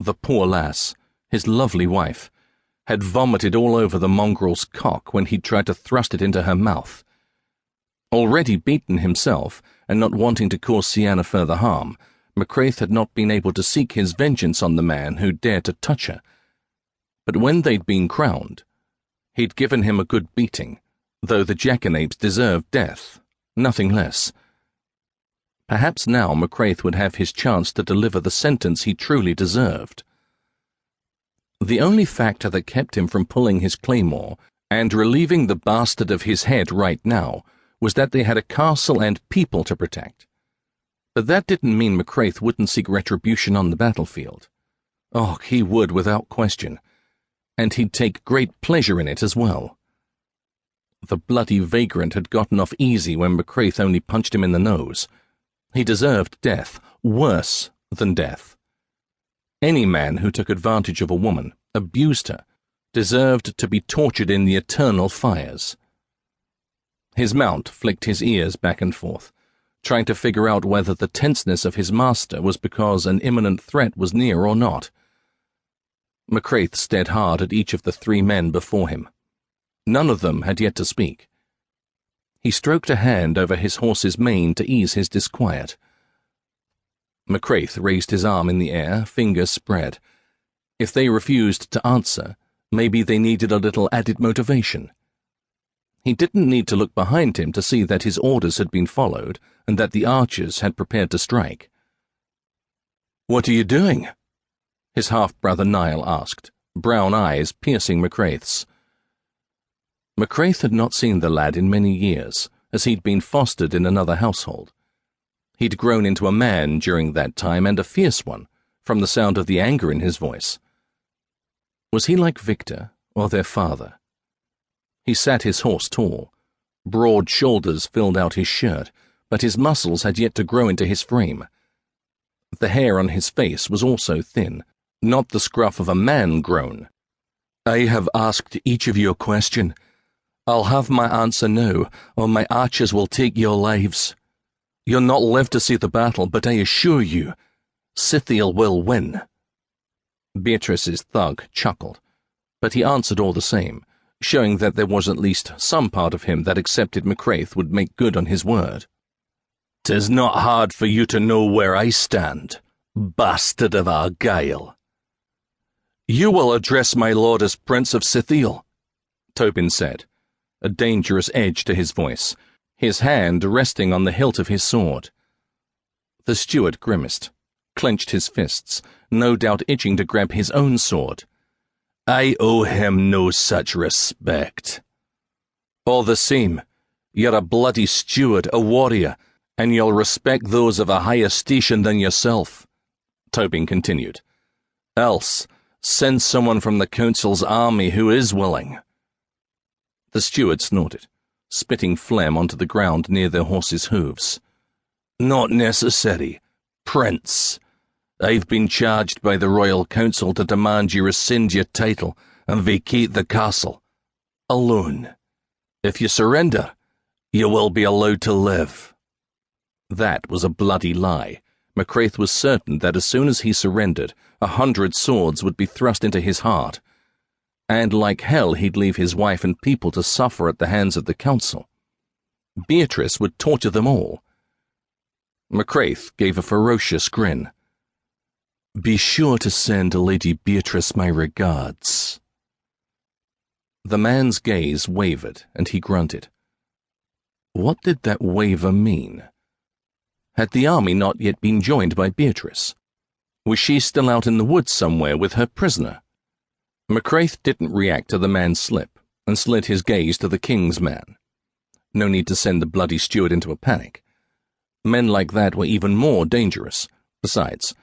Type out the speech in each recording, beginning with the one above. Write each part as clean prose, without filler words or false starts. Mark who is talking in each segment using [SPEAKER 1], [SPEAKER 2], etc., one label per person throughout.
[SPEAKER 1] The poor lass, his lovely wife, had vomited all over the mongrel's cock when he'd tried to thrust it into her mouth. Already beaten himself, and not wanting to cause Ceana further harm, Macrath had not been able to seek his vengeance on the man who dared to touch her. But when they'd been crowned, he'd given him a good beating, though the jackanapes deserved death, nothing less. Perhaps now Macrath would have his chance to deliver the sentence he truly deserved. The only factor that kept him from pulling his claymore and relieving the bastard of his head right now was that they had a castle and people to protect. But that didn't mean Macrath wouldn't seek retribution on the battlefield. Oh, he would without question, and he'd take great pleasure in it as well. The bloody vagrant had gotten off easy when Macrath only punched him in the nose. He deserved death, worse than death. Any man who took advantage of a woman, abused her, deserved to be tortured in the eternal fires. His mount flicked his ears back and forth, trying to figure out whether the tenseness of his master was because an imminent threat was near or not. Macrath stared hard at each of the three men before him. None of them had yet to speak. He stroked a hand over his horse's mane to ease his disquiet. Macrath raised his arm in the air, fingers spread. If they refused to answer, maybe they needed a little added motivation. He didn't need to look behind him to see that his orders had been followed and that the archers had prepared to strike. "What are you doing?" his half-brother Niall asked, brown eyes piercing Macrath's. Macrath had not seen the lad in many years, as he'd been fostered in another household. He'd grown into a man during that time, and a fierce one, from the sound of the anger in his voice. Was he like Victor, or their father? He sat his horse tall. Broad shoulders filled out his shirt, but his muscles had yet to grow into his frame. The hair on his face was also thin, not the scruff of a man grown. "I have asked each of you a question. I'll have my answer now, or my archers will take your lives. You'll not live to see the battle, but I assure you, Sìtheil will win." Beatrice's thug chuckled, but he answered all the same, showing that there was at least some part of him that accepted Macrath would make good on his word. "'Tis not hard for you to know where I stand, bastard of Argyll." "You will address my lord as Prince of Sìtheil," Tobin said, a dangerous edge to his voice, his hand resting on the hilt of his sword. The steward grimaced, clenched his fists, no doubt itching to grab his own sword. "I owe him no such respect." "All the same, you're a bloody steward, a warrior, and you'll respect those of a higher station than yourself," Tobin continued. "Else, send someone from the council's army who is willing." The steward snorted, spitting phlegm onto the ground near their horses' hooves. "Not necessary, Prince. I've been charged by the Royal Council to demand you rescind your title and vacate the castle. Alone. If you surrender, you will be allowed to live." That was a bloody lie. Macrath was certain that as soon as he surrendered, 100 swords would be thrust into his heart. And like hell he'd leave his wife and people to suffer at the hands of the council. Beatrice would torture them all. Macrath gave a ferocious grin. "Be sure to send Lady Beatrice my regards." The man's gaze wavered, and he grunted. What did that waver mean? Had the army not yet been joined by Beatrice? Was she still out in the woods somewhere with her prisoner? Macrath didn't react to the man's slip, and slid his gaze to the king's man. No need to send the bloody steward into a panic. Men like that were even more dangerous. Besides,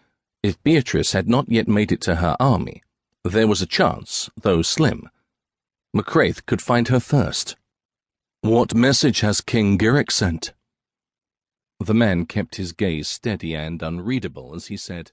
[SPEAKER 1] if Beatrice had not yet made it to her army, there was a chance, though slim. Macrath could find her first. "What message has King Giric sent?" The man kept his gaze steady and unreadable as he said,